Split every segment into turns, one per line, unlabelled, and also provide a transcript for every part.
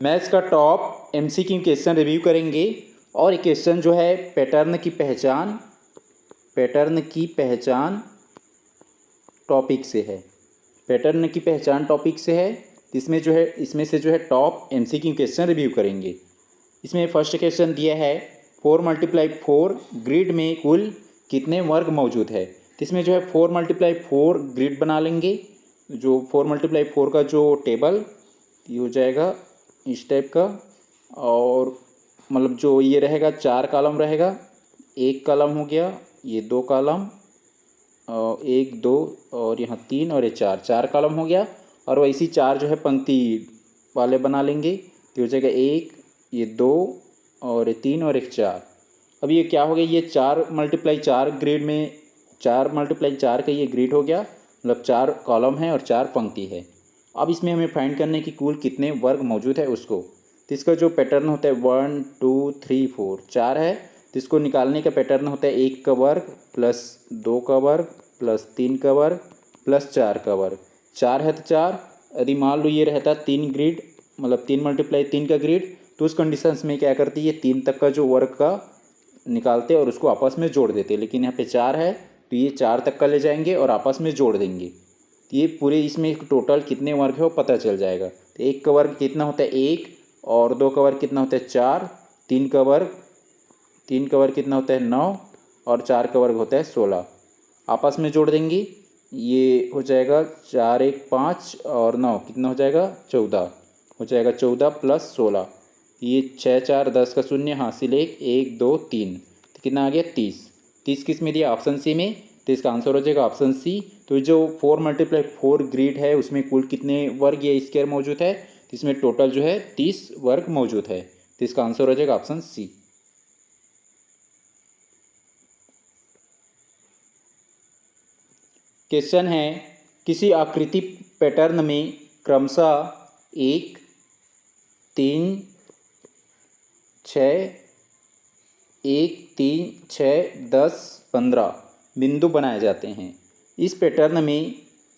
Maths का top MCQ question review करेंगे और ये क्वेश्चन जो है पैटर्न की पहचान टॉपिक से है। पैटर्न की पहचान टॉपिक से है। इसमें से जो है टॉप एमसीक्यू क्वेश्चन रिव्यू करेंगे। इसमें फर्स्ट क्वेश्चन दिया है 4×4 ग्रिड में कुल कितने वर्ग मौजूद है। तो इसमें जो है 4×4 ग्रिड बना लेंगे। जो 4×4 का जो टेबल ये हो जाएगा इस टाइप का, और मतलब जो ये रहेगा 4 कॉलम रहेगा। एक कॉलम हो गया, ये 2 कॉलम, और 1 2 और यहाँ 3 और ये 4 कॉलम हो गया। और वैसी 4 जो है पंक्ति वाले बना लेंगे। तो हो जाएगा 1, ये 2 और ये 3 और एक 4। अब ये क्या हो गया, ये 4×4 ग्रिड में 4×4 का ये ग्रिड हो गया, मतलब 4 कॉलम है और 4 पंक्ति है। अब इसमें हमें फाइंड करने की कुल कितने वर्ग मौजूद है उसको। तो इसका जो पैटर्न होता है 1 2 3 4 4 है, तो इसको निकालने का पैटर्न होता है 1 का वर्ग प्लस 2 का वर्ग प्लस 3 का वर्ग प्लस 4 का वर्ग। 4 है तो 4। यदि मान लो ये रहता 3 ग्रिड, मतलब 3×3 का ग्रिड, तो उस कंडीशंस में क्या करती है 3 तक का जो वर्ग का निकालते और उसको आपस में जोड़ देते। लेकिन यहाँ पे 4 है तो ये 4 तक का ले जाएंगे और आपस में जोड़ देंगे। तो ये पूरे इसमें टोटल कितने वर्ग है वो पता चल जाएगा। तो 1 का वर्ग कितना होता है 1, और 2 का वर्ग कितना होता है 4, 3 का वर्ग कितना होता है 9, और 4 का वर्ग होता है 16। आपस में जोड़ देंगे, ये हो जाएगा 4 1 5 और 9 कितना हो जाएगा 14, हो जाएगा 14 प्लस 16। ये 6 4 10 का शून्य हासिल 1 1 2 3, तो कितना आ गया 30। 30 किस में दिया, ऑप्शन सी में, तो इसका आंसर हो जाएगा ऑप्शन सी। तो जो 4×4 ग्रिड है उसमें कुल कितने वर्ग या स्क्वायर मौजूद है, तो इसमें टोटल जो है 30 वर्ग मौजूद है। तो इसका आंसर हो जाएगा ऑप्शन सी। क्वेश्चन है किसी आकृति पैटर्न में क्रमशः 1 3 6 1 3 6 10 15 बिंदु बनाए जाते हैं। इस पैटर्न में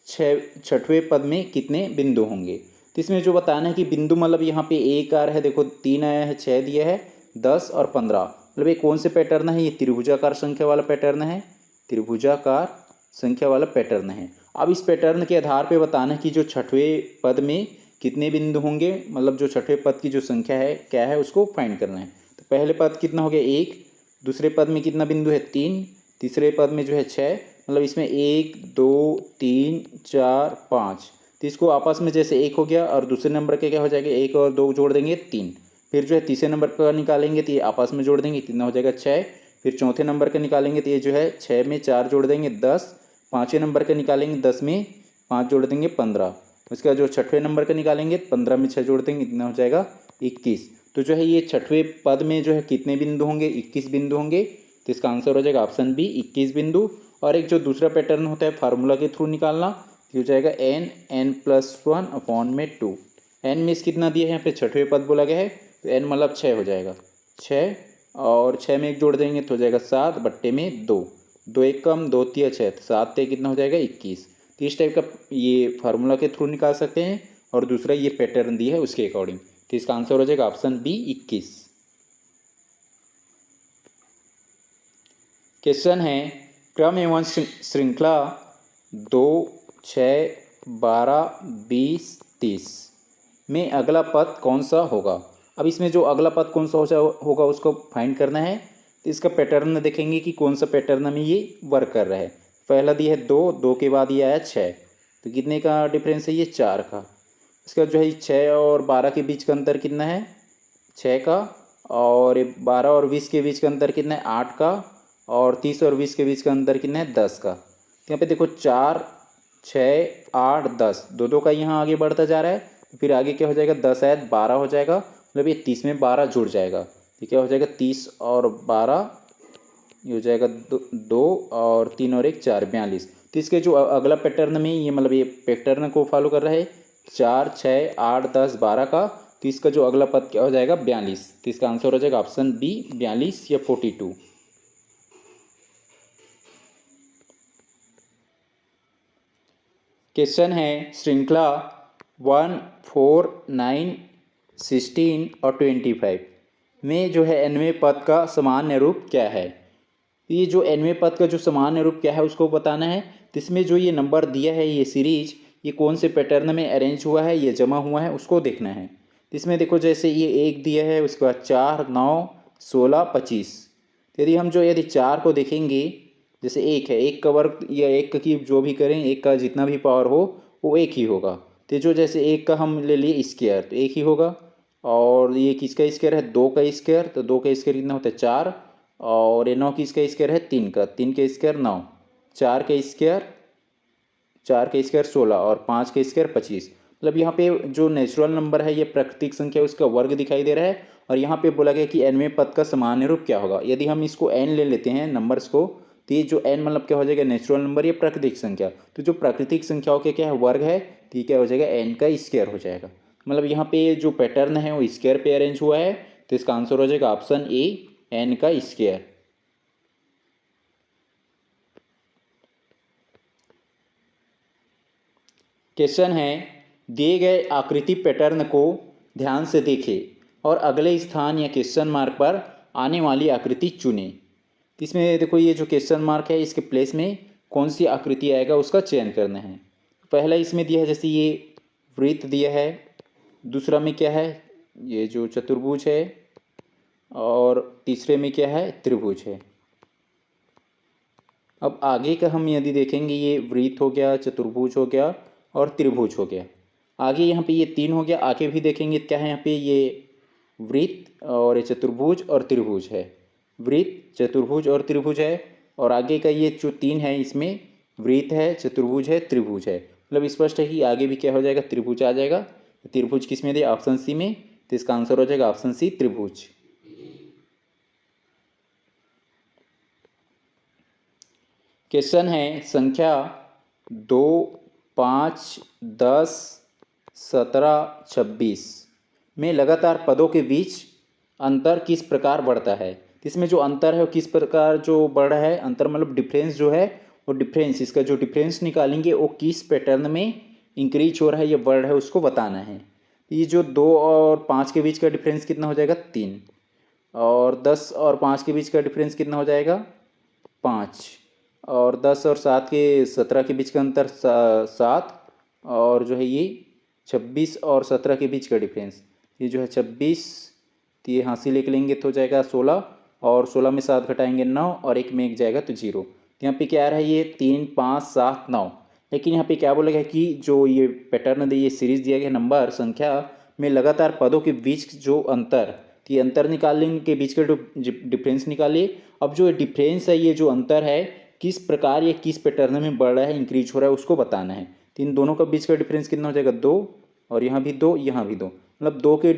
छठवें पद में कितने बिंदु होंगे। तो इसमें जो बताना है कि बिंदु मतलब यहाँ पे 1 आ रहा है, देखो 3 आया है, 6 दिया है, 10 और 15, मतलब ये कौन से पैटर्न है, ये त्रिभुजाकार संख्या वाला पैटर्न है। त्रिभुजाकार संख्या वाला पैटर्न है। अब इस पैटर्न के आधार पे बताना है कि जो छठवें पद में कितने बिंदु होंगे, मतलब जो छठवें पद की जो संख्या है क्या है उसको फाइंड करना है। तो पहले पद कितना हो गया 1, दूसरे पद में कितना बिंदु है 3, तीसरे पद में जो है 6, मतलब इसमें 1 2 3 4 5। तो इसको आपस में जैसे 1 हो गया और दूसरे नंबर के क्या हो जाएगा 1 और 2 जोड़ देंगे 3। फिर जो है तीसरे नंबर का निकालेंगे तो ये आपस में जोड़ देंगे, कितना हो जाएगा 6। फिर चौथे नंबर का निकालेंगे तो ये जो है 6 में 4 जोड़ देंगे 10। पाँचवें नंबर का निकालेंगे 10 में 5 जोड़ देंगे 15। उसके बाद जो छठवें नंबर का निकालेंगे 15 में 6 जोड़ देंगे, इतना हो जाएगा 21। तो जो है ये छठवें पद में जो है कितने बिंदु होंगे, 21 बिंदु होंगे। तो इसका आंसर हो जाएगा ऑप्शन बी 21 बिंदु। और एक जो दूसरा पैटर्न होता है फार्मूला के थ्रू निकालना, हो जाएगा n+1/2। एन में कितना दिया है यहाँ पे छठवें पद बोला गया है, तो n मतलब 6 हो जाएगा 6, और 6 में 1 जोड़ देंगे तो हो जाएगा 7 बट्टे में 2, 2 1 कम 2 3 6, तो 7 ते कितना हो जाएगा 21। तो इस टाइप का ये फार्मूला के थ्रू निकाल सकते हैं, और दूसरा ये पैटर्न दिया है उसके अकॉर्डिंग। तो इसका आंसर हो जाएगा ऑप्शन बी 21। क्वेश्चन है क्रम एवं श्रृंखला 2 6 12 20 30 में अगला पद कौन सा होगा। अब इसमें जो अगला पद कौन सा होगा उसको फाइंड करना है। तो इसका पैटर्न देखेंगे कि कौन सा पैटर्न में ये वर्क कर रहा है। पहला दिया है 2, 2 के बाद ये आया 6, तो कितने का डिफरेंस है ये 4 का। इसका जो है 6 और 12 के बीच का अंतर कितना है 6 का, और 12 और 20 के बीच का अंतर कितना है 8 का, और 30 और 20 के बीच का अंतर कितना है 10 का। तो यहाँ पे देखो 4 6 8 10, दो दो का यहाँ आगे बढ़ता जा रहा है, फिर आगे क्या हो जाएगा 10 है 12 हो जाएगा, मतलब ये 30 में 12 जुड़ जाएगा। ये क्या हो जाएगा 30 और 12, ये हो जाएगा 2 और 3 और 1 4 42। तो इसके जो अगला पैटर्न में ये मतलब ये पैटर्न को फॉलो कर रहा है 4 6 8 10 12 का। तो इसका जो अगला पद क्या हो जाएगा 42। तो इसका आंसर हो जाएगा ऑप्शन बी 42 या 42। क्वेश्चन है श्रृंखला 1 4 9 16 और 25 में जो है nवें पद का सामान्य रूप क्या है। ये जो nवें पद का जो सामान्य रूप क्या है उसको बताना है। तो इसमें जो ये नंबर दिया है, ये सीरीज, ये कौन से पैटर्न में अरेंज हुआ है, ये जमा हुआ है, उसको देखना है। तो इसमें देखो जैसे ये 1 दिया है, उसके बाद 4, 9, 16, 25। यदि हम जो यदि 4 को देखेंगे, जैसे 1 है, 1 का वर्ग या 1 की जो भी करें, 1 का जितना भी पावर हो वो 1 ही होगा। तो जो जैसे 1 का हम ले लिए स्क्वायर तो 1 ही होगा। और ये किसका स्क्वायर है, 2 का स्क्वायर, तो 2 का स्क्वायर कितना होता है 4। और ये 9 किसका स्क्वायर है, 3 का, 3 का स्क्वायर 9, 4 का स्क्वायर 16 और 5 का स्क्वायर 25। मतलब यहाँ पे जो नेचुरल नंबर है, ये प्राकृतिक संख्या उसका वर्ग दिखाई दे रहा है। और यहाँ पे बोला गया कि nवें पद का सामान्य रूप क्या होगा। यदि हम इसको n ले लेते हैं नंबर्स को, तो ये जो n मतलब क्या हो जाएगा, नेचुरल नंबर या प्राकृतिक संख्या। तो जो प्राकृतिक संख्याओं के क्या है वर्ग है, तो ये क्या हो जाएगा, n का स्क्वायर हो जाएगा। मतलब यहाँ पे जो पैटर्न है वो स्क्वायर पे अरेंज हुआ है। तो इसका आंसर हो जाएगा ऑप्शन ए, n का स्क्वायर। क्वेश्चन है, दिए गए आकृति पैटर्न को ध्यान से देखें और अगले स्थान या क्वेश्चन मार्क पर आने वाली आकृति चुनें। इसमें देखो ये जो क्वेश्चन मार्क है, इसके प्लेस में कौन सी आकृति आएगा उसका चयन करना है। पहला इसमें दिया है जैसे ये वृत्त दिया है, दूसरा में क्या है, ये जो चतुर्भुज है, और तीसरे में क्या है, त्रिभुज है। अब आगे का हम यदि देखेंगे, ये वृत्त हो गया, चतुर्भुज हो गया और त्रिभुज हो गया। आगे यहाँ पे ये 3 हो गया, आगे भी देखेंगे क्या है, यहाँ पे ये वृत्त और ये चतुर्भुज और त्रिभुज है, वृत्त, चतुर्भुज और त्रिभुज है। और आगे का ये जो 3 है, इसमें वृत्त है, चतुर्भुज है, त्रिभुज है। मतलब स्पष्ट है कि आगे भी क्या हो जाएगा, त्रिभुज आ जाएगा। त्रिभुज किस में दिया, ऑप्शन सी में, तो इसका आंसर हो जाएगा ऑप्शन सी, त्रिभुज। क्वेश्चन है, संख्या 2, 5, 10, 17, 26 में लगातार पदों के बीच अंतर किस प्रकार बढ़ता है। इसमें जो अंतर है वो किस प्रकार जो बढ़ रहा है, अंतर मतलब डिफरेंस जो है, वो डिफरेंस, इसका जो डिफरेंस निकालेंगे वो किस पैटर्न में इंक्रीज हो रहा है या बढ़ रहा है उसको बताना है। ये जो 2 और 5 के बीच का डिफरेंस कितना हो जाएगा, 3। और 10 और 5 के बीच का डिफरेंस कितना हो जाएगा, 5। और 10 और 7 के 17 के बीच का अंतर 7। और जो है ये 26 और 17 के बीच का डिफरेंस, ये जो है 26, तो ये हासिल एक लेंगे तो हो जाएगा 16, और 16 में 7 घटाएंगे 9, और 1 में 1 जाएगा तो 0। तो यहाँ पे क्या आ रहा है, ये 3, 5, 7, 9। लेकिन यहाँ पे क्या बोला गया कि जो ये पैटर्न दिए, ये सीरीज दिया गया नंबर संख्या में लगातार पदों के बीच जो अंतर, तो ये अंतर निकालने के बीच का डिफरेंस निकालिए। अब जो डिफरेंस है, ये जो अंतर है किस प्रकार या किस पैटर्न में बढ़ रहा है, इंक्रीज हो रहा है, उसको बताना है। तो इन दोनों का बीच का डिफरेंस कितना हो जाएगा, 2, और यहाँ भी 2, यहाँ भी 2। मतलब 2 के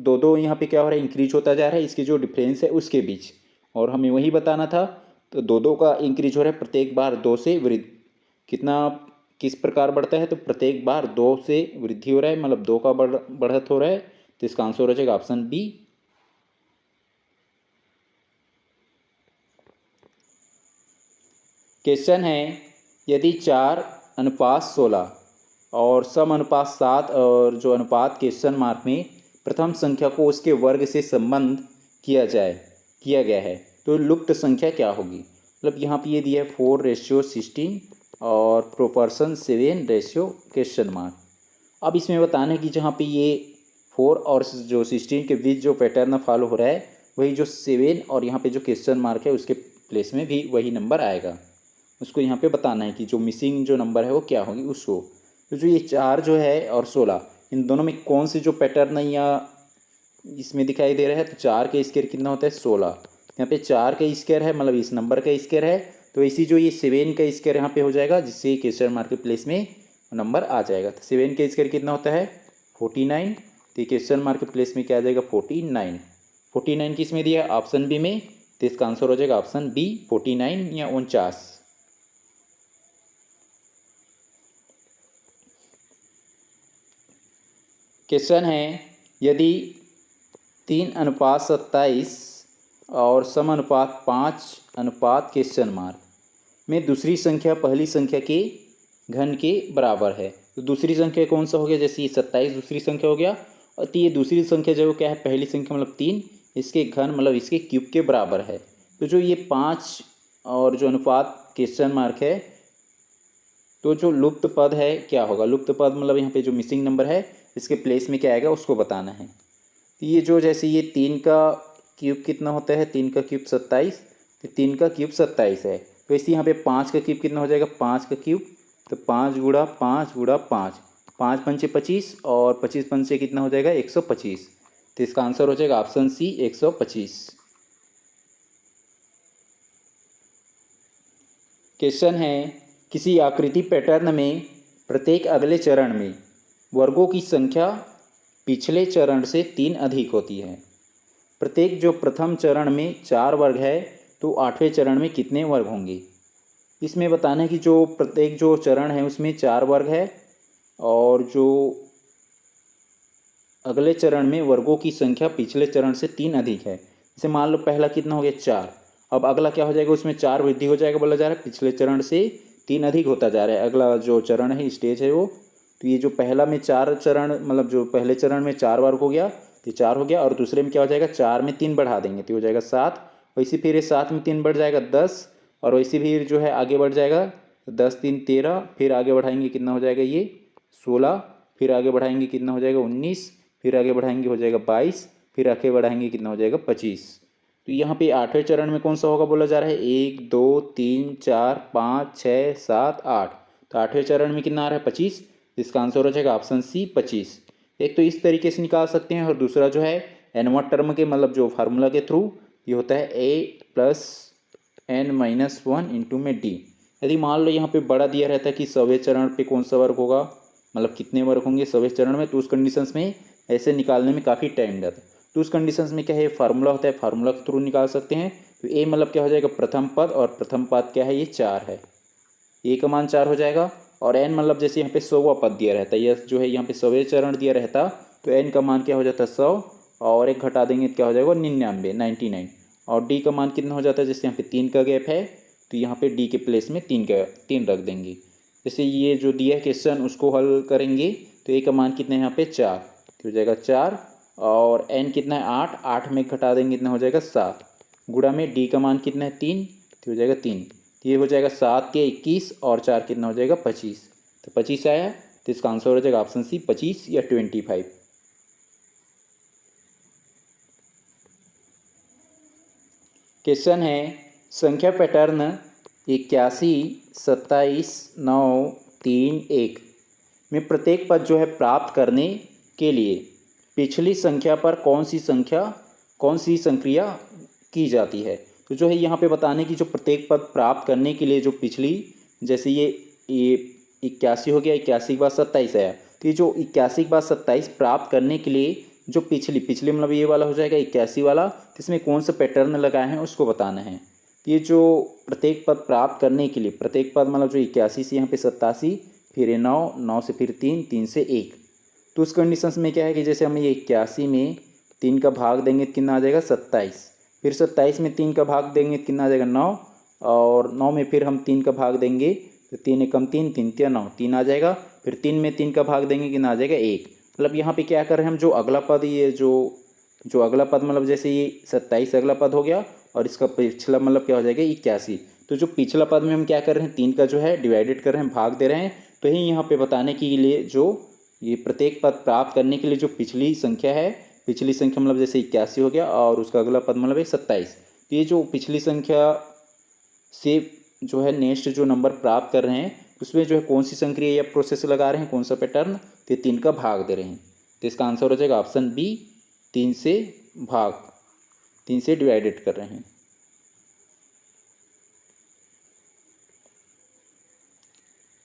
2 यहाँ पे क्या हो रहा है, इंक्रीज होता जा रहा है, इसके जो डिफरेंस है उसके बीच, और हमें वही बताना था। तो 2 का इंक्रीज हो रहा है, प्रत्येक बार 2 से वृद्धि, कितना किस प्रकार बढ़ता है, तो प्रत्येक बार 2 से वृद्धि हो रहा है, मतलब 2 का बढ़त हो रहा है। तो इसका आंसर हो जाएगा ऑप्शन बी। क्वेश्चन है, यदि 4:16 और सम अनुपात 7 और जो अनुपात क्वेश्चन मार्क में प्रथम संख्या को उसके वर्ग से संबंध किया गया है, तो लुप्त संख्या क्या होगी। मतलब यहाँ पे ये दिया है 4:16 और प्रोपोर्शन 7 क्वेश्चन मार्क। अब इसमें बताना है कि जहाँ पे ये 4 और जो 16 के बीच जो पैटर्न फॉलो हो रहा है, वही जो 7 और यहाँ पे जो क्वेश्चन मार्क है उसके प्लेस में भी वही नंबर आएगा, उसको यहाँ पे बताना है कि जो मिसिंग जो नंबर है वो क्या होगी उसको। तो जो ये 4 जो है और 16, इन दोनों में कौन सी जो पैटर्न है या इसमें दिखाई दे रहा है, तो 4 का स्क्वायर कितना होता है, 16। यहाँ पे 4 का स्क्वायर है, मतलब इस नंबर का स्क्वायर है, तो इसी जो ये 7 का स्क्वायर यहाँ पे हो जाएगा, जिससे क्वेश्चन मार्क के प्लेस में नंबर आ जाएगा। तो 7 का स्क्वायर कितना होता है, 49। तो क्वेश्चन मार्क के प्लेस में क्या आ जाएगा, 49। 49 किस में दिया है, ऑप्शन बी में, तो इसका आंसर हो जाएगा ऑप्शन बी, 49 या 49। क्वेश्चन है, यदि 3:27 और समानुपात 5 अनुपात क्वेश्चन मार्क में दूसरी संख्या पहली संख्या के घन के बराबर है, तो दूसरी संख्या कौन सा हो गया, जैसे ये 27 दूसरी संख्या हो गया, तो ये दूसरी संख्या जो क्या है, पहली संख्या मतलब 3, इसके घन मतलब इसके क्यूब के बराबर है। तो जो ये 5 और जो अनुपात क्वेश्चन मार्क है, तो जो लुप्त पद है क्या होगा, लुप्त पद मतलब यहाँ पे जो मिसिंग नंबर है इसके प्लेस में क्या आएगा उसको बताना है। तो ये जो जैसे ये 3 का क्यूब कितना होता है, 3 का क्यूब 27, तो 3 का क्यूब 27 है। तो इसी यहाँ पे 5 का क्यूब कितना हो जाएगा, 5 का क्यूब, तो 5 गुणा 5 गुणा 5, 5 पंचे 25 और 25 पंचे कितना हो जाएगा 125। तो इसका आंसर हो जाएगा ऑप्शन सी 125। क्वेश्चन है, किसी आकृति पैटर्न में प्रत्येक अगले चरण में वर्गों की संख्या पिछले चरण से 3 अधिक होती है। प्रत्येक जो प्रथम चरण में 4 वर्ग है तो 8वें चरण में कितने वर्ग होंगे। इसमें बताना है कि जो प्रत्येक जो चरण है उसमें 4 वर्ग है और जो अगले चरण में वर्गों की संख्या पिछले चरण से 3 अधिक है। जैसे मान लो पहला कितना हो गया 4, अब अगला क्या हो जाएगा, उसमें 4 वृद्धि हो जाएगा, बोला जा रहा है पिछले चरण से 3 अधिक होता जा रहा है अगला जो चरण है, स्टेज है वो। तो ये जो पहला में 4 चरण मतलब जो पहले चरण में 4 वर्ग हो गया तो 4 हो गया, और दूसरे में क्या हो जाएगा 4 में 3 बढ़ा देंगे तो हो जाएगा 7। वैसे फिर ये 7 में 3 बढ़ जाएगा 10, और वैसे फिर जो है आगे बढ़ जाएगा 10 3 13, फिर आगे बढ़ाएंगे कितना हो जाएगा ये 16, फिर आगे बढ़ाएंगे कितना हो जाएगा 19, फिर आगे बढ़ाएंगे हो जाएगा 22, फिर आगे बढ़ाएंगे कितना हो जाएगा 25। तो यहाँ पे 8वें चरण में कौन सा होगा बोला जा रहा है, 1 2 3 4 5 6 7 8, तो 8वें चरण में कितना आ रहा है 25। इसका आंसर हो जाएगा ऑप्शन सी 25। एक तो इस तरीके से निकाल सकते हैं, और दूसरा जो है n वाट टर्म के मतलब जो फार्मूला के थ्रू ये होता है a+n-1 इंटू में d। यदि मान लो यहाँ पे बड़ा दिया रहता है कि 100वें चरण पे कौन सा वर्ग होगा, मतलब कितने वर्ग होंगे 100वें चरण में, तो उस कंडीशंस में ऐसे निकालने में काफ़ी टाइम जाता है। तो उस कंडीशंस में क्या है फार्मूला होता है, फार्मूला के थ्रू निकाल सकते हैं। तो ए मतलब क्या हो जाएगा प्रथम पद, और प्रथम पद क्या है ये 4 है, ए का मान 4 हो जाएगा। और एन मतलब जैसे यहाँ पे 100वां पद दिया रहता है, यह जो है यहाँ पे 100वें चरण दिया रहता, तो एन का मान क्या हो जाता है 100, और एक घटा देंगे तो क्या हो जाएगा 99। और डी का मान कितना हो जाता है, जैसे यहाँ पे 3 का गैप है तो यहाँ पे डी के प्लेस में 3 रख देंगे। जैसे ये जो दिया है क्वेश्चन उसको हल करेंगे तो ए का मान कितना है यहाँ पे 4, तो हो जाएगा 4, और एन कितना है 8, 8 में घटा देंगे कितना हो जाएगा 7, गुणा में डी का मान कितना है 3, तो हो जाएगा 3, तो ये हो जाएगा 7 के 21 और 4 कितना हो जाएगा 25, तो 25 आया। तो इसका आंसर हो जाएगा ऑप्शन सी 25 या 25। क्वेश्चन है, संख्या पैटर्न 81 27 9 3 1 में प्रत्येक पद जो है प्राप्त करने के लिए पिछली संख्या पर कौन सी संक्रिया की जाती है। तो जो है यहाँ पे बताने की जो प्रत्येक पद प्राप्त करने के लिए जो पिछली, जैसे ये 81 हो गया, 81 के बाद 27 आया, तो ये जो 81 के बाद 27 प्राप्त करने के लिए जो पिछली मतलब ये वाला हो जाएगा 81 वाला, तो इसमें कौन सा पैटर्न लगाए हैं उसको बताना है। तो ये जो प्रत्येक पद प्राप्त करने के लिए, प्रत्येक पद मतलब जो 81 से यहाँ पे 87, फिर ये 9, 9 से फिर 3, 3 से 1, तो उस कंडीशंस में क्या है कि जैसे हम ये 81 में 3 का भाग देंगे तो कितना आ जाएगा 27, फिर 27 में 3 का भाग देंगे तो कितना आ जाएगा 9, और 9 में फिर हम 3 का भाग देंगे तो 3 एकम 3, 3 तिया 9, 3 आ जाएगा, फिर 3 में 3 का भाग देंगे कितना आ जाएगा 1। मतलब यहाँ पे क्या कर रहे हैं हम, जो अगला पद ये जो अगला पद मतलब जैसे ये 27 अगला पद हो गया, और इसका पिछला मतलब क्या हो जाएगा 81, तो जो पिछला पद में हम क्या कर रहे हैं 3 का जो है डिवाइडेड कर रहे हैं, भाग दे रहे हैं। तो यही यहाँ पे बताने के लिए जो ये प्रत्येक पद प्राप्त करने के लिए जो पिछली संख्या है, पिछली संख्या मतलब जैसे 81 हो गया और उसका अगला पद मतलब है 27, तो ये जो पिछली संख्या से जो है नेक्स्ट जो नंबर प्राप्त कर रहे हैं उसमें जो है कौन सी संक्रिया या प्रोसेस लगा रहे हैं, कौन सा पैटर्न, तो 3 का भाग दे रहे हैं। तो इसका आंसर हो जाएगा ऑप्शन बी, 3 से डिवाइडेड कर रहे हैं।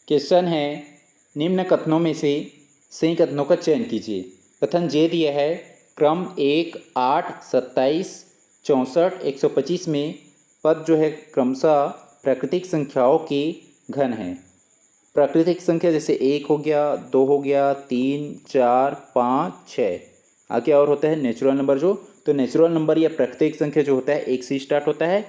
क्वेश्चन है, निम्न कथनों में से सही कथनों का चयन कीजिए। कथन जे दिया है, क्रम 1 8 27 64 125 में पद जो है क्रमशः प्राकृतिक संख्याओं के घन हैं। प्राकृतिक संख्या जैसे 1 हो गया, 2 हो गया, 3 4 5 6, आगे और होता है नेचुरल नंबर जो, तो नेचुरल नंबर या प्राकृतिक संख्या जो होता है 1 से स्टार्ट होता है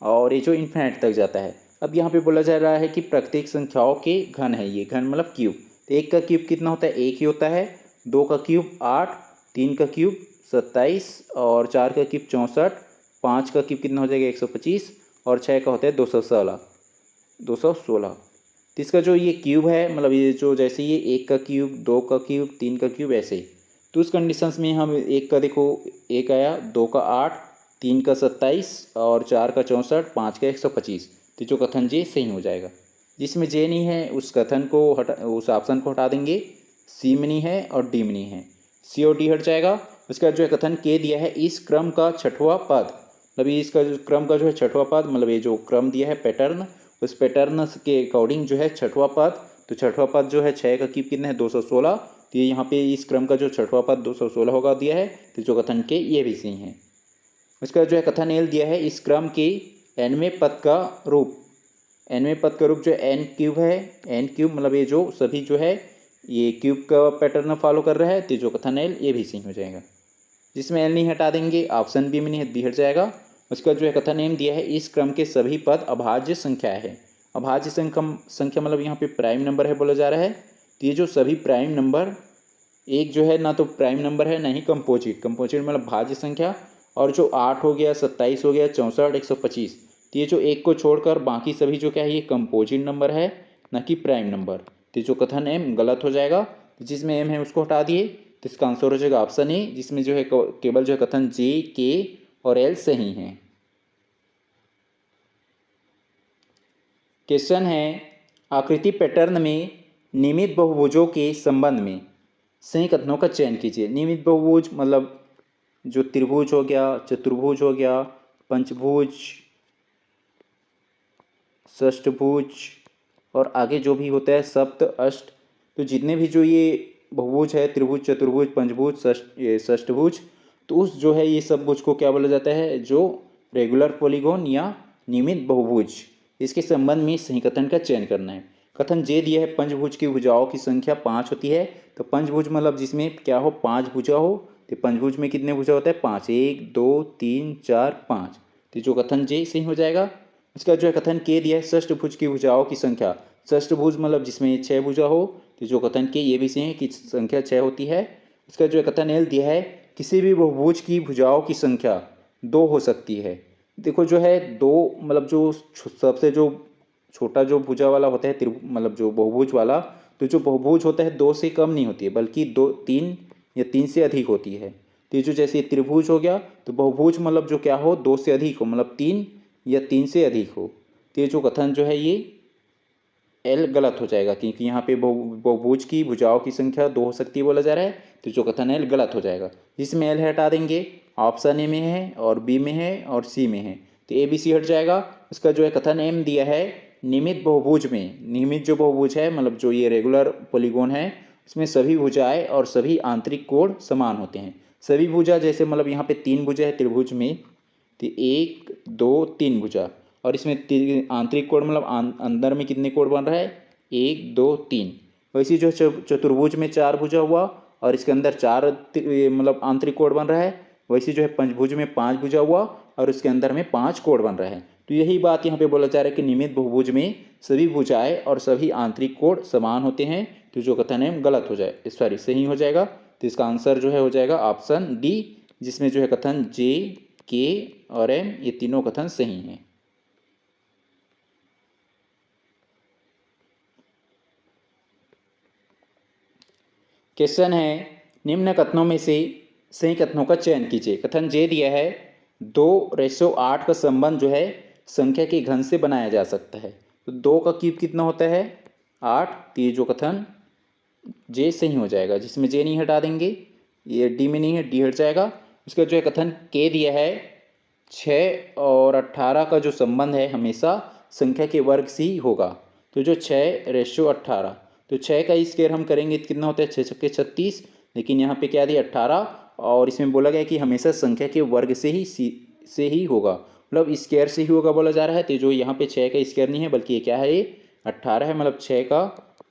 और ये जो इन्फिनिट तक जाता है। अब यहाँ पे बोला जा रहा है कि प्राकृतिक संख्याओं के घन है, ये घन मतलब क्यूब, तो 1 का क्यूब कितना होता है 1 ही होता है, 2 का क्यूब 8, 3 का क्यूब 27 और 4 का क्यूब 64, 5 का क्यूब कितना हो जाएगा 125 और 6 का होता है 216। तो इसका जो ये क्यूब है मतलब ये जो जैसे ये 1 का क्यूब 2 का क्यूब 3 का क्यूब ऐसे, तो उस कंडीशंस में हम 1 का देखो 1 आया, 2 का 8, 3 का 27 और 4 का 64, 5 का 125। तो जो कथन जे सही हो जाएगा। जिसमें जे नहीं है उस कथन को उस ऑप्शन को हटा देंगे। सी में नहीं है और डी में नहीं है, सी और डी हट जाएगा। उसके बाद जो है कथन के दिया है इस क्रम का छठवां पद, मतलब ये इसका जो क्रम का जो है छठवां पद, मतलब ये जो क्रम दिया है पैटर्न, उस पैटर्न के अकॉर्डिंग जो है छठवां पद, तो छठवां पद जो है 6 का क्यूब कितना है 216। तो ये यहाँ पे इस क्रम का जो छठवां पद 216 होगा दिया है, तो जो कथन के ये भी सही है। उसका जो है कथन एल दिया है इस क्रम के nवें पद का रूप, nवें पद का रूप जो एन क्यूब है, एन क्यूब मतलब ये जो सभी जो है ये क्यूब का पैटर्न फॉलो कर रहा है, तो जो कथन एल ये भी सही हो जाएगा। जिसमें एल नहीं हटा देंगे, ऑप्शन बी में नहीं है, बी हट जाएगा। उसका जो है कथन एम दिया है इस क्रम के सभी पद अभाज्य संख्या है। अभाज्य संख्या मतलब यहाँ पे प्राइम नंबर है बोला जा रहा है। तो ये जो सभी प्राइम नंबर, एक जो है ना तो प्राइम नंबर है ना ही कंपोजिट मतलब भाज्य संख्या, और जो 8 हो गया 27 हो गया 64 125, तो ये जो एक को छोड़कर बाकी सभी जो क्या है ये कंपोजिट नंबर है ना कि प्राइम नंबर। तो जो कथन एम गलत हो जाएगा। तो जिसमें एम है उसको हटा दिए, तो इसका आंसर हो जाएगा ऑप्शन ए, जिसमें जो है केवल जो है कथन जे के और एल सही हैं। क्वेश्चन है आकृति पैटर्न में नियमित बहुभुजों के संबंध में सही कथनों का चयन कीजिए। नियमित बहुभुज मतलब जो त्रिभुज हो गया, चतुर्भुज हो गया, पंचभुज, षष्ठभुज और आगे जो भी होता है सप्त अष्ट, तो जितने भी जो ये बहुभुज है त्रिभुज चतुर्भुज पंचभुज षष्ठभुज, तो उस जो है ये सब भुज को क्या बोला जाता है, जो रेगुलर पॉलीगॉन या नियमित बहुभुज, इसके संबंध में सही कथन का चयन करना है। कथन जे दिया है पंचभुज की भुजाओं की संख्या 5 होती है। तो पंचभुज मतलब जिसमें क्या हो 5 भुजा हो, तो पंचभुज में कितने भुजा होता है 5, 1 2 3 4 5। तो जो कथन जे सही हो जाएगा। इसका जो है कथन के दिया है षष्ठभुज की भुजाओं की संख्या, षष्ठभुज मतलब जिसमें 6 भुजा हो, तो जो कथन के ये भी सही है कि संख्या 6 होती है। इसका जो है कथन एल दिया है किसी भी बहुभुज की भुजाओं की संख्या 2 हो सकती है। देखो जो है 2 मतलब जो सबसे जो छोटा जो भुजा वाला होता है मतलब जो बहुभुज वाला, तो जो बहुभुज होता है 2 से कम नहीं होती है बल्कि 2 3 या 3 से अधिक होती है। तो ये जो जैसे त्रिभुज हो गया, तो बहुभुज मतलब जो क्या हो 2 से अधिक हो, मतलब 3 या 3 से अधिक हो। तो ये जो कथन जो है ये एल गलत हो जाएगा, क्योंकि यहाँ पे बहुभुज की भुजाओं की संख्या 2 हो सकती है बोला जा रहा है, तो जो कथन एल गलत हो जाएगा। जिसमें एल हटा देंगे, ऑप्शन ए में है और बी में है और सी में है, तो ए बी सी हट जाएगा। इसका जो है कथन एम दिया है नियमित बहुभुज में, नियमित जो बहुभुज है मतलब जो ये रेगुलर पॉलीगॉन है, इसमें सभी भुजाएं और सभी आंतरिक कोण समान होते हैं। सभी भुजा जैसे मतलब यहाँ पे 3 भुजा है त्रिभुज में, तो 1 2 3 भुजा, और इसमें आंतरिक कोण मतलब अंदर में कितने कोण बन रहा है 1 2 3। वैसे जो चतुर्भुज में 4 भुजा हुआ और इसके अंदर 4 मतलब आंतरिक कोण बन रहा है, वैसे जो है पंचभुज में 5 भुजा हुआ और इसके अंदर में 5 कोण बन रहा है। तो यही बात यहाँ पे बोला जा रहा है कि नियमित बहुभुज में सभी भुजाएं और सभी आंतरिक कोण समान होते हैं। तो जो कथन है गलत हो जाए, सॉरी सही हो जाएगा। तो इसका आंसर जो है हो जाएगा ऑप्शन डी, जिसमें जो है कथन जे के और एम ये तीनों कथन सही हैं। क्वेश्चन है निम्न कथनों में से सही कथनों का चयन कीजिए। कथन जे दिया है 2:8 का संबंध जो है संख्या के घन से बनाया जा सकता है। तो 2 का क्यूब कितना होता है 8, तो ये जो कथन जे सही हो जाएगा। जिसमें जे नहीं हटा देंगे, ये डी में नहीं है, डी हट जाएगा। उसका जो है कथन के दिया है 6 और 18 का जो संबंध है हमेशा संख्या के वर्ग से ही होगा। तो जो 6:18, तो 6 का स्क्वायर हम करेंगे तो कितना होता है 6 छक्के 36, लेकिन यहाँ पे क्या दिया 18, और इसमें बोला गया कि हमेशा संख्या के वर्ग से ही होगा, मतलब स्क्वायर से ही होगा बोला जा रहा है। तो जो यहाँ पे 6 का स्क्वायर नहीं है बल्कि ये क्या है ये 18 है, मतलब 6 का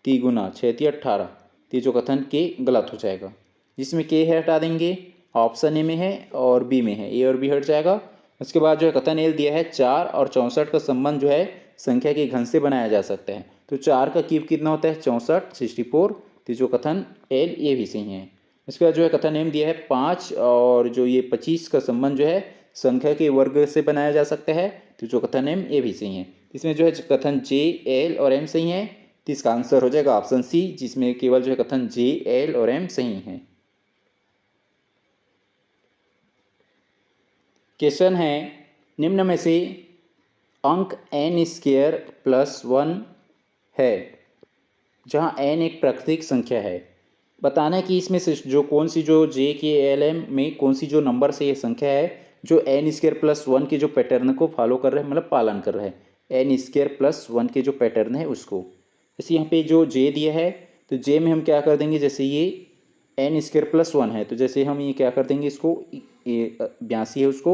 3 गुना 6 3 18। तो जो कथन के गलत हो जाएगा। जिसमें के है हटा देंगे, ऑप्शन ए में है और बी में है, ए और बी हट जाएगा। उसके बाद जो है कथन एल दिया है 4 और 64 का संबंध जो है संख्या के घन से बनाया जा सकता है। तो 4 का क्यूब कितना होता है 64 64। तो जो कथन एल ये भी सही है। इसके बाद जो है कथन एम दिया है 5 और जो ये 25 का संबंध जो है संख्या के वर्ग से बनाया जा सकता है, तो जो कथन एम ये भी सही है। इसमें जो है कथन जे, एल और एम सही है, तो इसका आंसर हो जाएगा ऑप्शन सी, जिसमें केवल जो है कथन जे, एल और एम सही है। क्वेश्चन है निम्न में से अंक n स्क्वायर प्लस 1 है जहां n एक प्राकृतिक संख्या है। बताना है कि इसमें से जो कौन सी जो जे के एल एम में कौन सी जो नंबर से ये संख्या है जो n स्क्वायर प्लस 1 के जो पैटर्न को फॉलो कर रहे हैं, मतलब पालन कर रहे हैं, n स्क्वायर प्लस 1 के जो पैटर्न है उसको। जैसे यहाँ पे जो जे दिया है तो जे में हम क्या कर देंगे, जैसे ये n स्क्वायर प्लस 1 है तो जैसे हम ये क्या कर देंगे, इसको 82 है उसको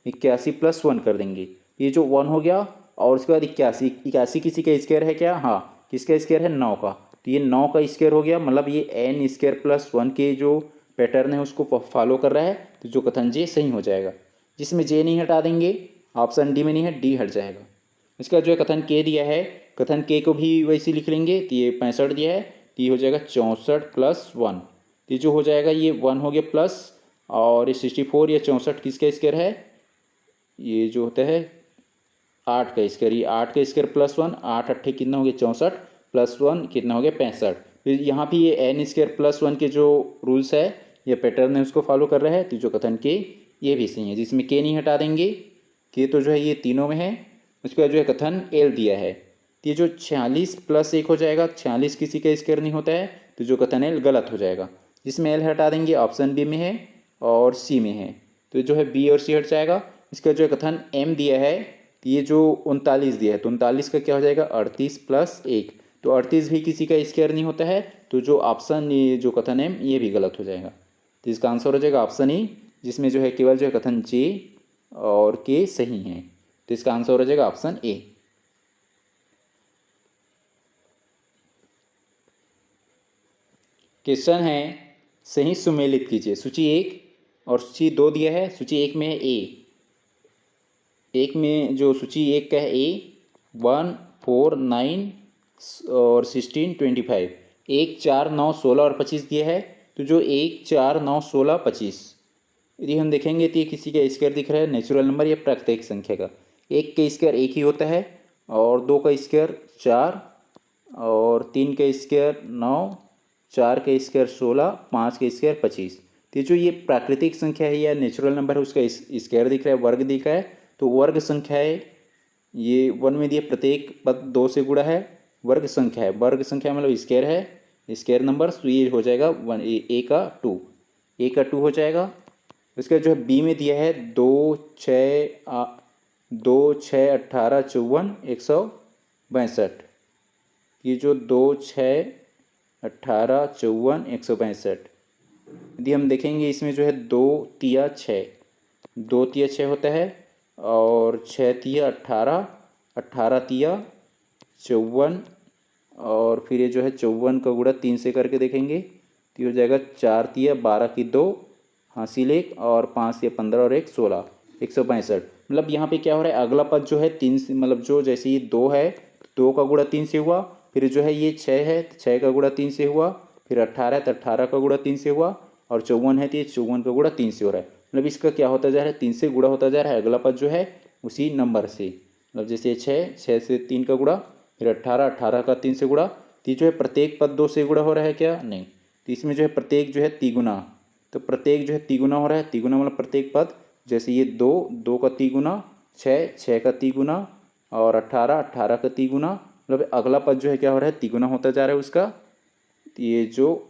81 प्लस 1 कर देंगे, ये जो 1 हो गया। और उसके बाद 81 किसी का स्क्वायर है क्या, हाँ किसका स्क्वायर है, 9 का, तो ये 9 का स्क्वायर हो गया, मतलब ये n स्क्वायर प्लस 1 के जो पैटर्न है उसको फॉलो कर रहा है, तो जो कथन जे सही हो जाएगा। जिसमें जे नहीं हटा देंगे, ऑप्शन डी में नहीं है, डी हट जाएगा। इसका जो है कथन के दिया है, कथन के को भी वैसे लिख लेंगे, तो ये 65 दिया है, तो ये हो जाएगा 64 प्लस 1, तो जो हो जाएगा ये 1 हो गया प्लस, और ये 64 या 64 किसका स्क्वायर है, ये जो होता है 8 का स्क्वायर, ये 8 का स्क्वायर प्लस 1, 8 अट्ठे कितना हो गया 64 प्लस 1 कितना हो गया 65। फिर यहाँ भी ये n स्क्वायर प्लस 1 के जो रूल्स है या पैटर्न है उसको फॉलो कर रहा है, तो जो कथन के ये भी सही है। जिसमें के नहीं हटा देंगे, के तो जो है ये तीनों में है। उसके बाद जो है कथन एल दिया है, तो ये जो 46 प्लस 1 हो जाएगा, 46 किसी का स्क्वायर नहीं होता है, तो जो कथन एल गलत हो जाएगा। जिसमें एल हटा देंगे, ऑप्शन बी में है और सी में है, तो जो है बी और सी हट जाएगा। इसका जो है कथन एम दिया है, तो ये जो 39 दिया है, तो 39 का क्या हो जाएगा 38 प्लस 1, तो 38 भी किसी का स्क्वायर नहीं होता है, तो जो ऑप्शन ये जो कथन एम ये भी गलत हो जाएगा। तो इसका आंसर हो जाएगा ऑप्शन ई, जिसमें जो है केवल जो है कथन जे और के सही हैं, तो इसका आंसर हो जाएगा ऑप्शन ए। क्वेश्चन है सही सुमेलित कीजिए। सूची 1 और सूची 2 दिया है, सूची 1 में है ए, एक में जो सूची 1 का है ए 1 4 9 और 16 25, 1 4 9 16 और 25 दिया है, तो जो 1 4 9 16 25 यदि हम देखेंगे तो ये किसी का स्क्वायर दिख रहा है, नेचुरल नंबर या प्राकृतिक संख्या का। एक का स्क्वायर एक ही होता है, और 2 का स्क्वायर 4, और 3 का स्क्वायर 9, 4 का स्क्वायर 16, 5 का स्क्वायर 25। तो जो ये प्राकृतिक संख्या है या नेचुरल नंबर है उसका स्क्वायर दिख रहा है, वर्ग दिख रहा है, तो वर्ग संख्या है ये 1 में दिया, प्रत्येक पद 2 से गुणा है, वर्ग संख्या है, वर्ग संख्या मतलब स्क्वायर है, स्क्वायर नंबर, तो ये हो जाएगा 1 ए का 2, ए का 2 हो जाएगा। उसका जो है बी में दिया है 2 6 18 54 162, ये जो 2 6 18 54 162, यदि हम देखेंगे इसमें जो है 2 तिया 6, 2 तिया 6 होता है, और 6 तिया 18, 18 तिया 54, और फिर ये जो है 54 का गुणा 3 से करके देखेंगे तो ये हो जाएगा 4 तिया 12 की 2 हासिल 1, और 5 या 15 और 1 16, 162। मतलब यहाँ पे क्या हो रहा है, अगला पद जो है 3 से, मतलब जो जैसे ये 2 है, 2 का गुणा 3 से हुआ, फिर जो है ये 6 है तो 6 का गुणा 3 से हुआ, फिर 18 है तो 18 का गुणा 3 से हुआ, और 54 है तो ये 54 का गुणा 3 से हो रहा है। मतलब इसका क्या होता जा रहा है, 3 से गुणा होता जा रहा है, अगला पद जो है उसी नंबर से, मतलब जैसे 6 से 3 का गुणा, फिर 18 का 3 से गुणा, तो जो है प्रत्येक पद 2 से गुणा हो रहा है क्या, नहीं, तो इसमें जो है प्रत्येक जो है तिगुना, तो प्रत्येक जो है तिगुना हो रहा है, तिगुना मतलब प्रत्येक पद, जैसे ये 2 का तिगुना, 6 का तिगुना, और 18 का तिगुना, मतलब अगला पद जो है क्या हो रहा है, तिगुना होता जा रहा है उसका। तो ये जो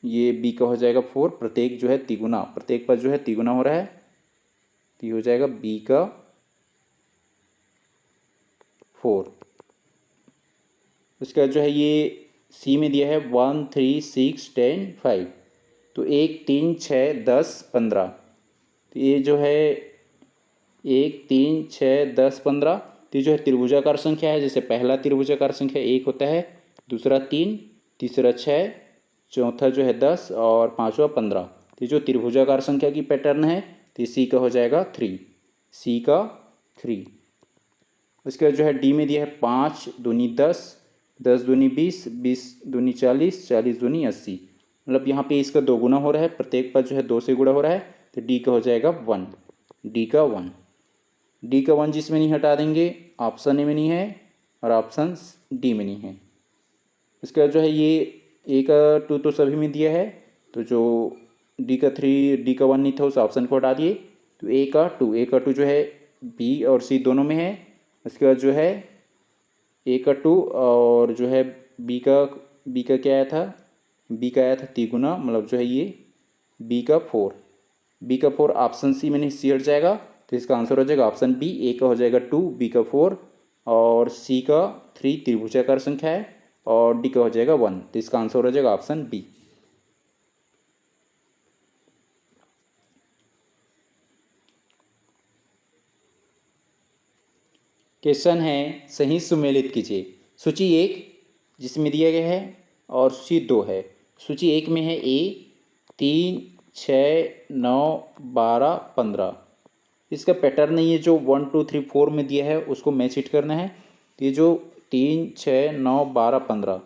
ये बी का हो जाएगा 4, प्रत्येक जो है तिगुना, प्रत्येक पद जो है तिगुना हो रहा है, तो ये हो जाएगा बी का 4। उसके बाद जो है ये सी में दिया है 1 3 6 10 5, तो 1 3 6 10 15, तो ये जो है 1 3 6 10 15, तो ये जो है त्रिभुजाकार संख्या है, जैसे पहला त्रिभुजाकार संख्या 1 होता है, दूसरा 3, तीसरा 6, चौथा जो है 10, और पाँचवा 15, तो जो त्रिभुजाकार संख्या की पैटर्न है, तो सी का हो जाएगा 3, सी का 3। उसके बाद जो है डी में दिया है 5 दूनी 10, 10 दूनी 20, 20 दूनी 40, 40 दूनी 80, मतलब यहाँ पे इसका 2 गुना हो रहा है, प्रत्येक पद जो है 2 से गुणा हो रहा है, तो डी का हो जाएगा 1, डी का 1। डी का 1 जिसमें नहीं हटा देंगे, ऑप्शन ए में नहीं है और ऑप्शन डी में नहीं है। इसका जो है ये ए का 2 तो सभी में दिया है, तो जो डी का 3 डी का 1 नहीं था उस ऑप्शन को हटा दिए, तो ए का 2 जो है बी और सी दोनों में है। उसके बाद जो है ए का 2 और जो है बी का क्या आया था, बी का आया था 3 गुना, मतलब जो है ये बी का 4 ऑप्शन सी में नहीं सी हट जाएगा, तो इसका आंसर हो जाएगा ऑप्शन बी। ए का हो जाएगा 2, बी का 4 और सी का 3 त्रिभुजाकार संख्या है और डी का हो जाएगा 1, तो इसका आंसर हो जाएगा ऑप्शन बी। क्वेश्चन है सही सुमेलित कीजिए। सूची 1 जिसमें दिया गया है और सूची 2 है। सूची 1 में है ए 3, 6, 9, 12, 15। इसका पैटर्न नहीं है, जो 1, 2, 3, 4 में दिया है उसको मैच हिट करना है। तो ये जो 3, 6, 9, 12, 15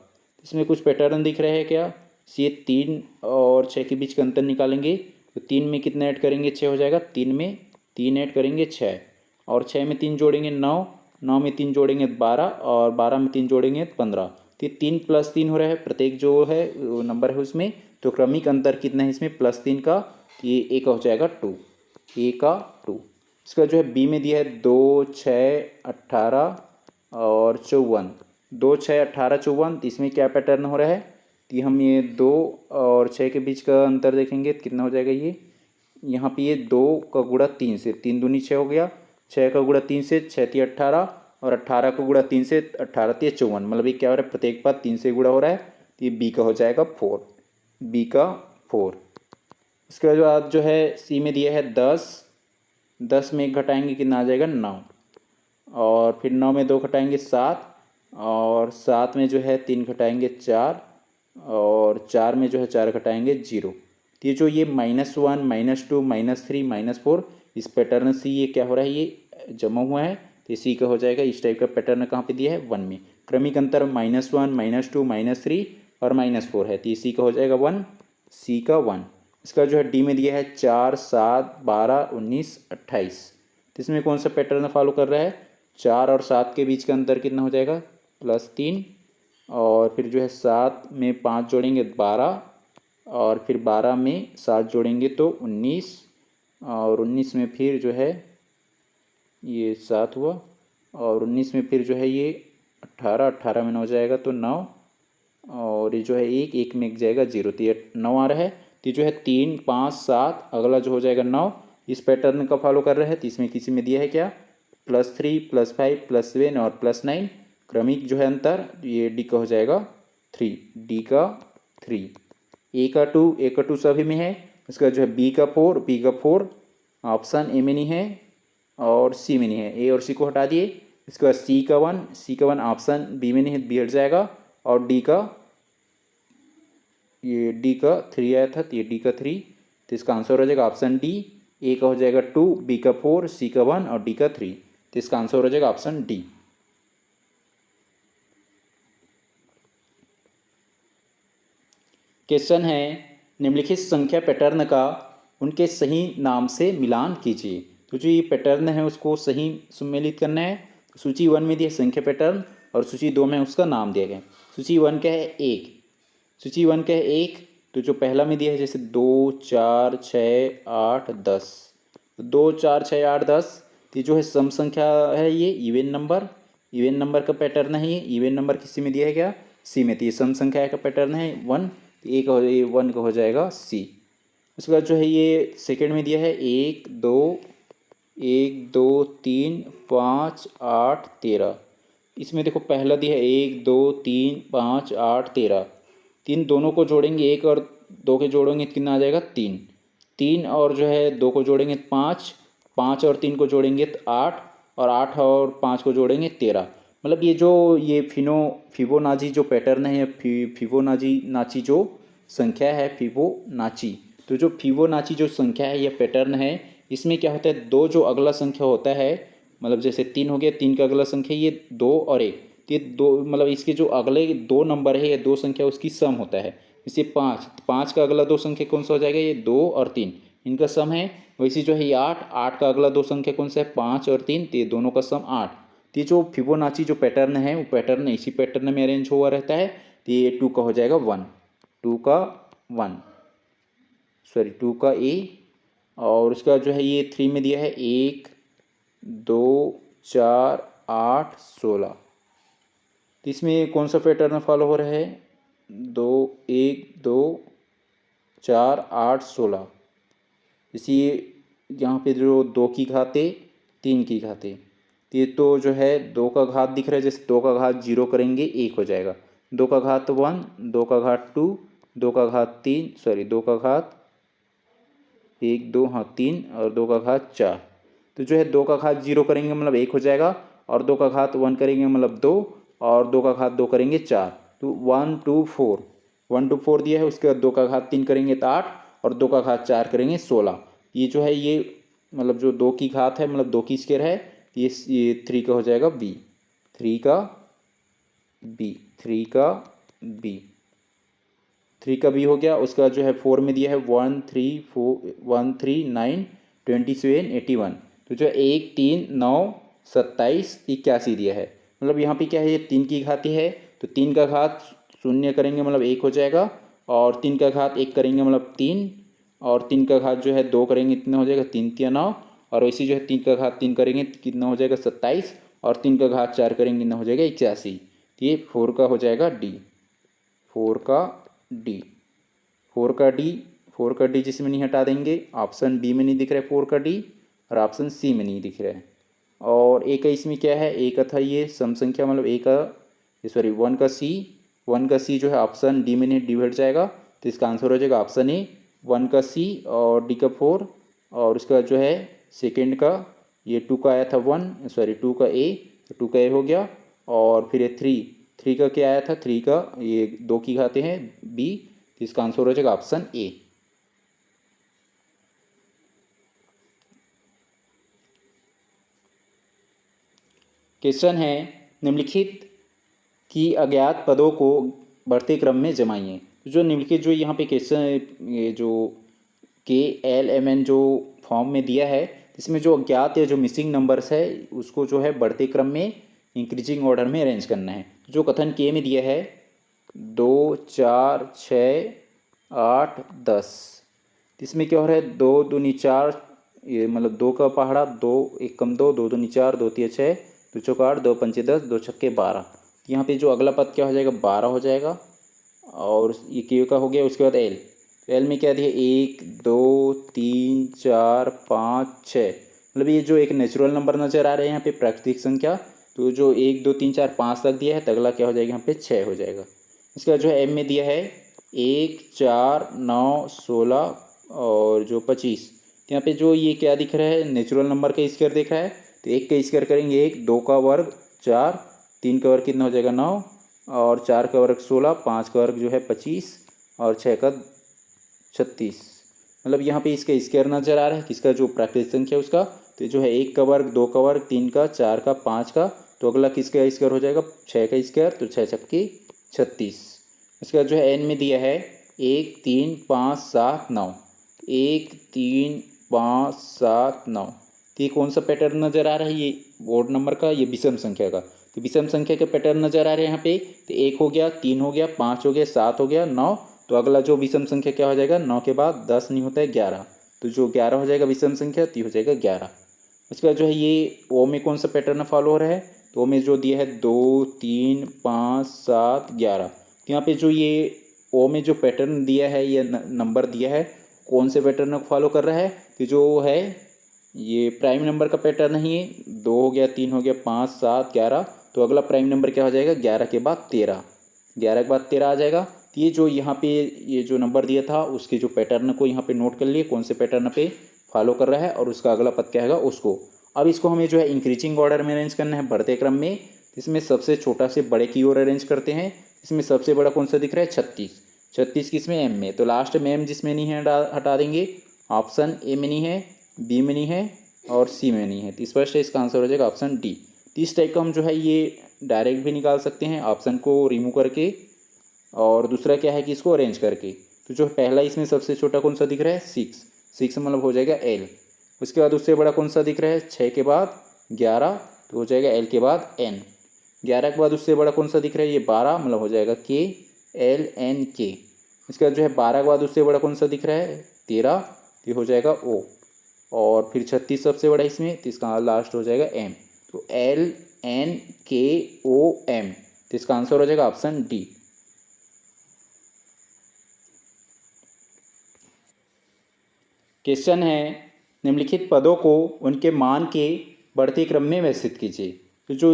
इसमें कुछ पैटर्न दिख रहे हैं क्या? ये 3 और 6 के बीच का अंतर निकालेंगे, तो 3 में कितना ऐड करेंगे? 6 हो जाएगा। 3 में 3 ऐड करेंगे 6 और 6 में 3 जोड़ेंगे 9, 9 में 3 जोड़ेंगे 12 और 12 में 3 जोड़ेंगे 15। तो 3 + 3 हो रहा है, प्रत्येक जो है नंबर है उसमें, तो क्रमिक अंतर कितना है इसमें +3 का, तो ये ए का हो जाएगा 2, ए का 2। इसका जो है बी में दिया है 2, 6, 18 और 54, 2, 6, 18, 54। तो इसमें क्या पैटर्न हो रहा है कि हम ये 2 और 6 के बीच का अंतर देखेंगे तो कितना हो जाएगा, ये यहाँ पे ये 2 का गुणा 3 से 3 दूनी 6 हो गया, 6 का गुणा 3 से 6 × 18 और 18 का गुणा 3 से 18 × 54, मतलब ये क्या हो रहा है, प्रत्येक पद 3 से गुणा हो रहा है, तो ये बी का हो जाएगा 4, बी का 4। उसके बाद जो है सी में दिया है 10, 10 में 1 घटाएंगे कितना आ जाएगा 9 और फिर 9 में 2 घटाएंगे 7 और 7 में जो है 3 घटाएंगे 4 और 4 में जो है 4 घटाएंगे 0। तो ये जो ये -1, -2, -3, -4 इस पैटर्न से ये क्या हो रहा है, ये जमा हुआ है, तो इसी का हो जाएगा। इस टाइप का पैटर्न कहाँ पे दिया है 1 में, क्रमिक अंतर -1, -2, -3 और -4 है, तो इसी का हो जाएगा 1, सी का 1। इसका जो है डी में दिया है 4, 7, 12, 19, 28। तो इसमें कौन सा पैटर्न फॉलो कर रहा है, 4 और 7 के बीच का अंतर कितना हो जाएगा +3 और फिर जो है 7 में 5 जोड़ेंगे 12 और फिर 12 में 7 जोड़ेंगे तो 19 और 19 में फिर जो है ये 7 हुआ और 19 में फिर जो है ये 18, 18 में 9 जाएगा तो 9 और ये जो है 1 में 1 जाएगा 0, तो ये 9 आ रहा है। तो जो है 3, 5, 7 अगला जो हो जाएगा 9, इस पैटर्न का फॉलो कर रहा है। तो इसमें किसी में दिया है क्या +3, +5, +7 और +9, क्रमिक जो है अंतर, ये डी का हो जाएगा 3, डी का 3। ए का 2 सभी में है। इसका जो है बी का 4 ऑप्शन ए में नहीं है और सी में नहीं है, ए और सी को हटा दिए। इसके बाद सी का 1 ऑप्शन बी में नहीं है, बी हट जाएगा और डी का 3 आया था, तो ये डी का 3, तो इसका आंसर हो जाएगा ऑप्शन डी। ए का हो जाएगा 2, बी का 4, सी का 1 और डी का 3, तो इसका आंसर हो जाएगा ऑप्शन डी। क्वेश्चन है निम्नलिखित संख्या पैटर्न का उनके सही नाम से मिलान कीजिए। तो जो ये पैटर्न है उसको सही सुमेलित करना है। सूची 1 में दिया संख्या पैटर्न और सूची 2 में उसका नाम दिया गया। सूची 1 क्या है 1, सूची 1 क्या है 1, तो जो पहला में दिया है जैसे 2, 4, 6, 8, 10, 2, 4, 6, 8, 10, तो जो है सम संख्या है, ये इवन नंबर का पैटर्न है। ये इवन नंबर किसी में दिया है क्या सी में, तो ये सम संख्या का पैटर्न है 1, ए का 1 का हो जाएगा सी। उसके बाद जो है ये सेकंड में दिया है 1, 2, 3, 5, 8, 13। इसमें देखो पहला दिया है 1, 2, 3, 5, 8, 13, 3 दोनों को जोड़ेंगे 1 और 2 के जोड़ेंगे कितना आ जाएगा 3, 3 और जो है 2 को जोड़ेंगे 5, 5 और 3 को जोड़ेंगे तो 8 और 8 और 5 को जोड़ेंगे 13। मतलब ये जो ये फिबोनाची जो पैटर्न है, फिबोनाची जो संख्या है फिबोनाची, तो जो फिबोनाची जो संख्या है यह पैटर्न है। इसमें क्या होता है, 2 जो अगला संख्या होता है, मतलब जैसे 3 हो गया, 3 का अगला संख्या ये 2 और 1, ये 2 मतलब इसके जो अगले 2 नंबर है ये 2 संख्या उसकी सम होता है। इसे 5, 5 का अगला दो संख्या कौन सा हो जाएगा, ये 2 और 3, इनका सम है। वैसे जो है ये 8, 8 का अगला दो संख्या कौन सा है, 5 और 3, तो ये दोनों का सम 8। तो ये जो फिबोनाची जो पैटर्न है वो पैटर्न इसी पैटर्न में अरेंज हुआ रहता है। तो ये 2 का हो जाएगा 1, 2 का 1, सॉरी 2 का ए। और उसका जो है ये 3 में दिया है 1 2 4 8 16। तो इसमें कौन सा पैटर्न फॉलो हो रहा है, 2 1 2 4 8 16। इसी यहाँ पे जो 2 की घाते 3 की घाते, तो ये तो जो है 2 का घात दिख रहा है, जैसे 2 का घात 0 करेंगे 1 हो जाएगा, 2 का घात 1, 2 का घात 2, 2 का घात 3, सॉरी 2 का घात 1 2 हाँ 3 और 2 का घात 4। तो जो है 2 का घात 0 करेंगे मतलब 1 हो जाएगा, और 2 का घात 1 करेंगे मतलब 2, और 2 का घात 2 करेंगे 4। तो 1 2 4, 1 2 4 दिया है। उसके बाद 2 का घात 3 करेंगे तो 8, और 2 का घात 4 करेंगे 16। ये जो है ये मतलब जो 2 की घात है मतलब 2 की स्क्वायर है, ये 3 का हो जाएगा बी, 3 का बी, 3 का बी, 3 का बी हो गया। उसका जो है 4 में दिया है 1 3 4 1 3 9 27 81। तो जो 1 3 9 27 81 दिया है। मतलब यहाँ पे क्या है, ये 3 की घाती है, तो 3 का घात 0 करेंगे मतलब 1 हो जाएगा, और 3 का घात 1 करेंगे मतलब 3, और 3 का घात जो है 2 करेंगे कितना हो जाएगा 3 3 9, और वैसे जो है 3 का घात 3 करेंगे कितना हो जाएगा 27, और 3 का घात 4 करेंगे कितना हो जाएगा 81। तो ये 4 का हो जाएगा डी, 4 का डी, 4 का डी, 4 का डी जिसमें नहीं हटा देंगे, ऑप्शन बी में नहीं दिख रहा है 4 का डी, और ऑप्शन सी में नहीं दिख रहा है। और ए का इसमें क्या है, ए का था ये सम संख्या मतलब ए का सॉरी 1 का सी, 1 का सी जो है ऑप्शन डी में नहीं डिवाइड जाएगा, तो इसका आंसर हो जाएगा ऑप्शन ए 1 का सी और डी का 4। और उसका जो है सेकेंड का ये 2 का आया था 1 सॉरी 2 का ए, तो 2 का ए हो गया। और फिर ये 3 का क्या आया था, 3 का ये 2 की घाते हैं बी, तो इसका आंसर हो जाएगा ऑप्शन ए। क्वेश्चन है निम्नलिखित की अज्ञात पदों को बढ़ते क्रम में जमाइए। तो जो निम्नलिखित जो यहाँ पे क्वेश्चन ये जो KLMN जो फॉर्म में दिया है, इसमें जो अज्ञात या जो मिसिंग नंबर्स है उसको जो है बढ़ते क्रम में इंक्रीजिंग ऑर्डर में अरेंज करना है। जो कथन के में दिया है 2 4 6 8 10, इसमें क्या हो रहा है 2 दूनी 4, ये मतलब 2 का पहाड़ा 2 1 कम 2 2 दूनी 4 2 3 6 2 चौका 8 2 पंचे 10 2 छक्के 12। यहाँ पे जो अगला पद क्या हो जाएगा 12 हो जाएगा, और ये के का हो गया। उसके बाद एल, एल में क्या दिया 1 2 3 4 5 6, मतलब ये जो एक नेचुरल नंबर नज़र आ रहे हैं यहाँ पे प्राकृतिक संख्या, तो जो 1 2 3 4 5 तक दिया है तो अगला क्या हो जाएगा यहाँ पे 6 हो जाएगा। इसके बाद जो है एम में दिया है 1 4 9 16 और जो 25, यहाँ पे जो ये क्या दिख रहा है नेचुरल नंबर का स्क्वायर दिख रहा है, तो 1 का स्क्वायर करेंगे 1, 2 का वर्ग 4, 3 का वर्ग कितना हो जाएगा 9, और 4 का वर्ग 16, 5 का वर्ग जो है 25, और 6 का 36। मतलब यहाँ पे इसका स्क्वायर नज़र आ रहा है किसका, जो प्राकृतिक संख्या उसका, तो जो है 1 का वर्ग 2 का वर्ग 3 का 4 का 5 का, तो अगला किसका स्क्वायर हो जाएगा 6 का स्क्वायर, तो 6 छक्के 36। इसका जो है एन में दिया है 1 3 5 7 9, 1 3 5 7 9, तो ये कौन सा पैटर्न नज़र आ रहा है, ये ओड नंबर का, ये विषम संख्या का, तो विषम संख्या के पैटर्न नज़र आ रहे हैं यहाँ पे। तो 1 हो गया 3 हो गया 5 हो गया 7 हो गया 9, तो अगला जो विषम संख्या क्या हो जाएगा 9 के बाद 10 नहीं होता है 11, तो जो 11 हो जाएगा विषम संख्या, तो हो जाएगा 11। उसके बाद जो है ये ओ में कौन सा पैटर्न फॉलो हो रहा है, तो ओ में जो दिया है 2 3 5 7 11, तो यहाँ पे जो ये ओ में जो पैटर्न दिया है ये नंबर दिया है कौन से पैटर्न को फॉलो कर रहा है, कि जो है ये प्राइम नंबर का पैटर्न ही है। 2 हो गया 3 हो गया 5 7 11, तो अगला प्राइम नंबर क्या हो जाएगा 11 के बाद 13, 11 के बाद 13 आ जाएगा। तो ये जो यहाँ पे ये जो नंबर दिया था उसके जो पैटर्न को यहाँ पे नोट कर लिए कौन से पैटर्न पे फॉलो कर रहा है, और उसका अगला पद क्या है उसको। अब इसको हमें जो है इंक्रीजिंग ऑर्डर में अरेंज करना है बढ़ते क्रम में। इसमें सबसे छोटा से बड़े की ओर अरेंज करते हैं। इसमें सबसे बड़ा कौन सा दिख रहा है 36, 36 किसमें एम में, तो लास्ट में एम जिसमें नहीं है हटा देंगे। ऑप्शन ए में नहीं है, बी में नहीं है, और सी में नहीं है, तो स्पष्ट है इसका आंसर हो जाएगा ऑप्शन डी। तो इस टाइप का हम जो है ये डायरेक्ट भी निकाल सकते हैं ऑप्शन को रिमूव करके, और दूसरा क्या है कि इसको अरेंज करके। तो जो पहला इसमें सबसे छोटा कौन सा दिख रहा है 6, 6 मतलब हो जाएगा L। उसके बाद उससे बड़ा कौन सा दिख रहा है 6 के बाद 11, तो हो जाएगा L के बाद N। 11 के बाद उससे बड़ा कौन सा दिख रहा है ये 12 मतलब हो जाएगा K L N K। इसके बाद जो है 12 के बाद उससे बड़ा कौन सा दिख रहा है 13, तो हो जाएगा O। और फिर 36 सबसे बड़ा इसमें, तो इसका लास्ट हो जाएगा M। तो L N K O M, तो इसका आंसर हो जाएगा ऑप्शन डी। क्वेश्चन है निम्नलिखित पदों को उनके मान के बढ़ते क्रम में व्यवस्थित कीजिए। तो जो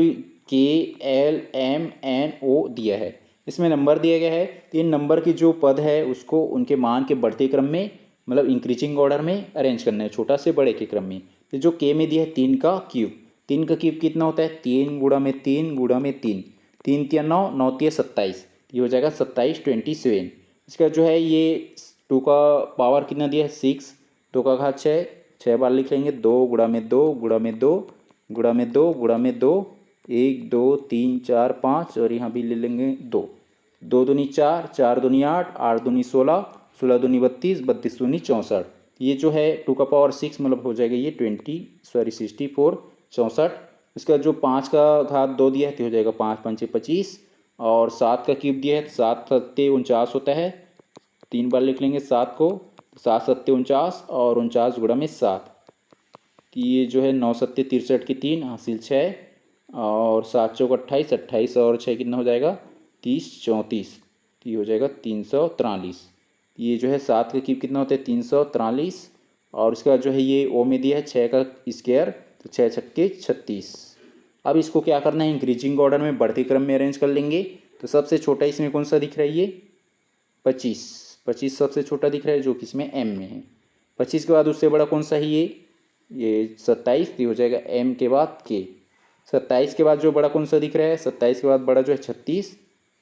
K L M N O दिया है इसमें नंबर दिया गया है, तो इन नंबर की जो पद है उसको उनके मान के बढ़ते क्रम में मतलब इंक्रीजिंग ऑर्डर में अरेंज करना है, छोटा से बड़े के क्रम में। तो जो K में दिया है 3 का क्यूब, 3 का क्यूब कितना होता है 3 गुणा में 3 गुणा में 3, 3 तिया 9, 9 तिया 27, ये हो जाएगा 27 27। इसका जो है ये 2 का पावर कितना दिया है 6, 2 का घात 6, 6 बार लिख लेंगे 2 गुणा में 2 गुणा में 2 गुणा में 2 गुणा में 2, 1 2 3 4 5 और यहाँ भी ले लेंगे 2, 2 दूनी 4, 4 दूनी 8, 8 दूनी 16, 16 दूनी 32, 32 दूनी 64। ये जो है 2 का पावर 6 मतलब हो जाएगा ये 64 64। इसका जो 5 का घात 2 दिया है तो हो जाएगा 5 5 25, और 7 का क्यूब दिया है 7 सत्ते 49 होता है, 3 बार लिख लेंगे 7 को, 7 सत्ते 49 और 49 गुणा में 7, कि ये जो है 9 सत्ते 63 की 3 हासिल 6, और 7 चौक 28, 28 और 6 कितना हो जाएगा 30 34, तो ये हो जाएगा 343। ये जो है 7 का क्यूब कितना होता है 343, और इसका जो है ये ओ में दिया है 6 का स्क्वायर, तो 6 छक्के 36। अब इसको क्या करना है इंक्रीजिंग ऑर्डर में बढ़ते क्रम में अरेंज कर लेंगे। तो सबसे छोटा इसमें कौन सा दिख रहा है ये 25, 25 सबसे छोटा दिख रहा है जो कि इसमें M में है। 25 के बाद उससे बड़ा कौन सा है ये 27, तो हो जाएगा M के बाद K। 27 के बाद जो बड़ा कौन सा दिख रहा है 27 के बाद बड़ा जो है 36,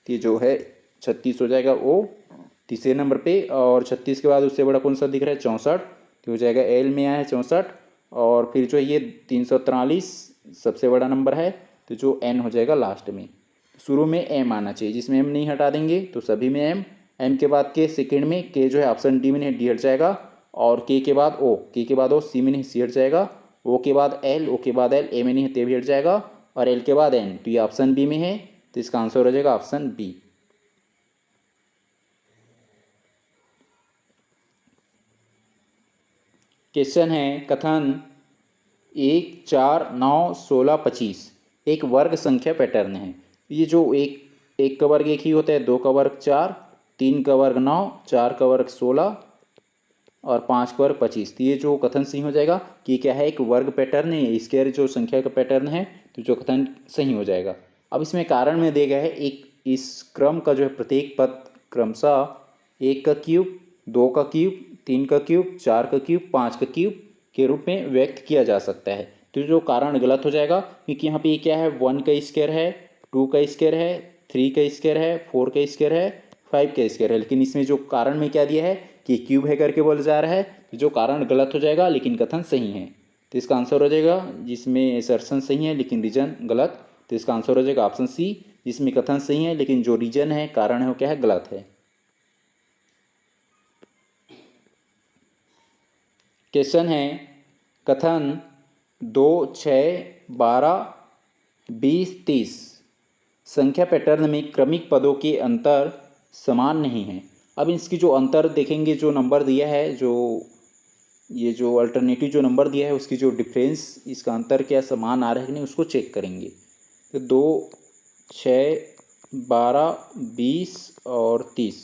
ये जो है 36 हो जाएगा O तीसरे नंबर पे, और 36 के बाद उससे बड़ा कौन सा दिख रहा है 64, तो हो जाएगा L में आया है 64, और फिर जो ये 343 सबसे बड़ा नंबर है, तो जो N हो जाएगा लास्ट में। शुरू में M आना चाहिए, जिसमें M नहीं हटा देंगे तो सभी में M, M के बाद K सेकेंड में, K जो है ऑप्शन डी में नहीं डी हट जाएगा, और K के बाद O, K के बाद O C में नहीं C हट जाएगा, O के बाद L, O के बाद L A में नहीं है ते भी हट जाएगा, और L के बाद N, तो ये ऑप्शन बी में है, तो इसका आंसर हो जाएगा ऑप्शन बी। क्वेश्चन है कथन 1 4 9 16 25 एक वर्ग संख्या पैटर्न है। ये जो एक का वर्ग एक ही होता है, 2 का वर्ग 4, 3 का वर्ग 9, 4 का वर्ग 16 और 5 का वर्ग 25। तो ये जो कथन सही हो जाएगा कि क्या है एक वर्ग पैटर्न है, स्क्वायर जो संख्या का पैटर्न है, तो जो कथन सही हो जाएगा। अब इसमें कारण में दिया गया है एक इस क्रम का जो है प्रत्येक पद क्रमशः 1 का क्यूब, 2 का क्यूब, 3 का क्यूब, 4 का क्यूब, 5 का क्यूब के रूप में व्यक्त किया जा सकता है। तो जो कारण गलत हो जाएगा क्योंकि यहाँ पे ये क्या है 1 का स्क्वायर है, 2 का स्क्वायर है, 3 का स्क्वायर है, 4 का स्क्वायर है, 5 का स्क्वायर है, लेकिन इसमें जो कारण में क्या दिया है कि क्यूब है करके बोला जा रहा है, तो जो कारण गलत हो जाएगा लेकिन कथन सही है। तो इसका आंसर हो जाएगा जिसमें असर्शन सही है लेकिन रीजन गलत, तो इसका आंसर हो जाएगा ऑप्शन सी, जिसमें कथन सही है लेकिन जो रीजन है कारण है वो क्या है गलत है। क्वेश्चन है कथन 2 6 12 20 30 संख्या पैटर्न में क्रमिक पदों के अंतर समान नहीं है। अब इसकी जो अंतर देखेंगे, जो नंबर दिया है, जो ये जो अल्टरनेटिव जो नंबर दिया है उसकी जो डिफरेंस इसका अंतर क्या समान आ रहा है कि नहीं उसको चेक करेंगे। तो 2 6 12 20 और 30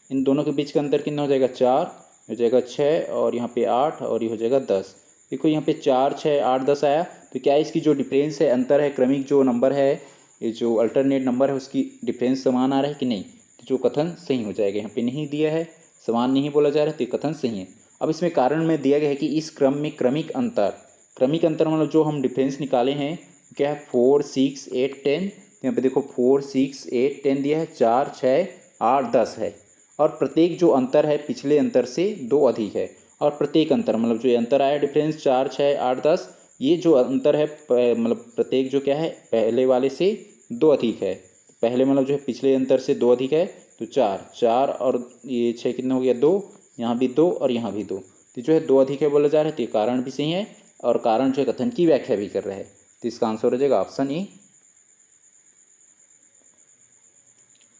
इन दोनों के बीच का अंतर कितना हो जाएगा 4 हो जाएगा 6 और यहाँ पे 8 और ये हो जाएगा 10। देखो यहाँ पे 4 6 8 10 आया, तो क्या इसकी जो डिफरेंस है अंतर है क्रमिक जो नंबर है ये जो अल्टरनेट नंबर है उसकी डिफरेंस समान आ रहा है कि नहीं, तो जो कथन सही हो जाएगा। यहाँ पे नहीं दिया है, समान नहीं बोला जा रहा है, तो कथन सही है। अब इसमें कारण में दिया गया है कि इस क्रम में क्रमिक अंतर मतलब जो हम डिफरेंस निकाले हैं क्या है 4 6 8 10। यहाँ पे देखो 4 6 8 10 दिया है, 4 6 8 10 है, और प्रत्येक जो अंतर है पिछले अंतर से 2 अधिक है, और प्रत्येक अंतर मतलब जो अंतर आया डिफरेंस 4 6 8 10 ये जो अंतर है मतलब प्रत्येक जो क्या है पहले वाले से 2 अधिक है, पहले मतलब जो है पिछले अंतर से 2 अधिक है, तो 4 4 और ये 6 कितना हो गया 2, यहाँ भी 2 और यहाँ भी 2, तो जो है 2 अधिक है बोला जा रहा है, तो ये कारण भी सही है और कारण जो है कथन की व्याख्या भी कर रहा है, तो इसका आंसर हो जाएगा ऑप्शन ए।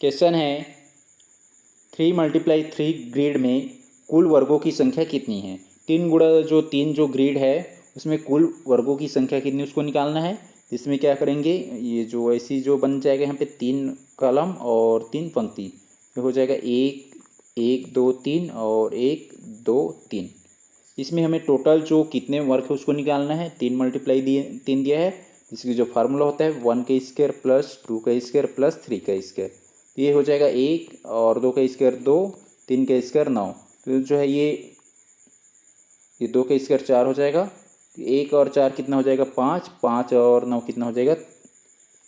क्वेश्चन है 3 × 3 ग्रिड में कुल वर्गों की संख्या कितनी है। 3 गुणा जो 3 जो ग्रिड है उसमें कुल वर्गों की संख्या कितनी उसको निकालना है। इसमें क्या करेंगे, ये जो ऐसी जो बन जाएगा यहाँ पे 3 कॉलम और 3 पंक्ति, तो हो जाएगा 1 1 2 3 और 1 2 3। इसमें हमें टोटल जो कितने वर्ग है उसको निकालना है। 3 × 3 दिया है, इसकी जो फार्मूला होता है 1 का स्क्वायर प्लस 2 का स्क्वायर प्लस 3 का स्क्वायर, तो ये हो जाएगा 1 और 2 का स्क्वायर 2, 3 का स्क्वायर 9, तो जो है ये 2 का स्क्वायर 4 हो जाएगा, 1 और 4 कितना हो जाएगा 5, 5 और 9 कितना हो जाएगा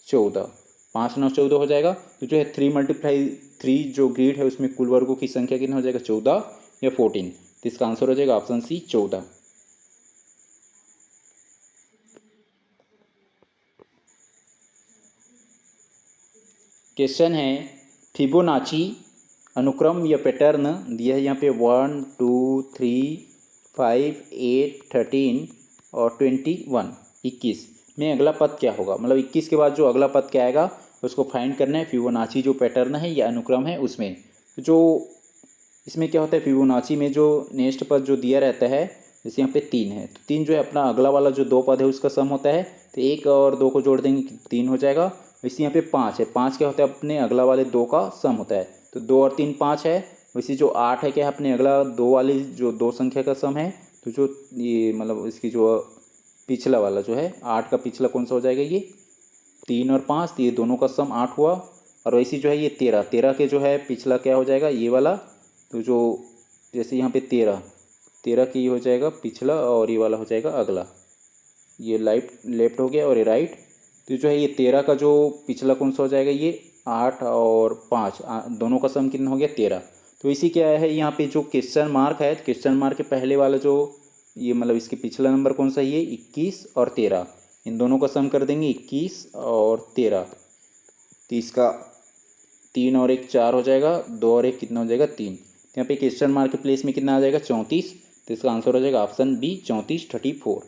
14, 5 9 14 हो जाएगा। तो जो है 3 × 3 जो ग्रिड है उसमें कुल वर्गों की संख्या कितना हो जाएगा 14 या 14, तो इसका आंसर हो जाएगा ऑप्शन सी 14। क्वेश्चन है फिबोनाची अनुक्रम या पैटर्न दिया है यहाँ पे 1 2 3 5 8 13 और 21 21 में अगला पद क्या होगा, मतलब 21 के बाद जो अगला पद क्या आएगा उसको फाइंड करना है। फिबोनाची जो पैटर्न है या अनुक्रम है उसमें जो इसमें क्या होता है, फिबोनाची में जो नेक्स्ट पद जो दिया रहता है, जैसे यहाँ पे 3 है तो 3 जो है अपना अगला वाला जो 2 पद है उसका सम होता है, तो 1 और 2 को जोड़ देंगे 3 हो जाएगा। वैसे यहाँ पे 5 है, 5 क्या होता है अपने अगला वाले 2 का सम होता है, तो 2 और 3 5 है। वैसे जो 8 है क्या है अपने अगला 2 वाली जो 2 संख्या का सम है, तो जो ये मतलब इसकी जो पिछला वाला जो है 8 का पिछला कौन सा हो जाएगा, ये 3 और 5, तो ये दोनों का सम 8 हुआ। और वैसे जो है ये 13 के जो है पिछला क्या हो जाएगा ये वाला, तो जो जैसे यहाँ पे 13 की हो जाएगा पिछला और ये वाला हो जाएगा अगला, ये लेफ्ट हो गया और ये राइट, तो जो है ये 13 का जो पिछला कौन सा हो जाएगा ये 8 और 5 दोनों का सम कितना हो गया 13। तो इसी क्या है यहाँ पे जो क्वेश्चन मार्क है, क्वेश्चन मार्क के पहले वाला जो ये मतलब इसके पिछला नंबर कौन सा, ये 21 और 13, इन दोनों का सम कर देंगे 21 और 13, तो इसका 3 और 1 4 हो जाएगा, 2 और 1 कितना हो जाएगा 3, तो यहाँ पे क्वेश्चन मार्क के प्लेस में कितना आ जाएगा 34, तो इसका आंसर हो जाएगा ऑप्शन बी 34 34।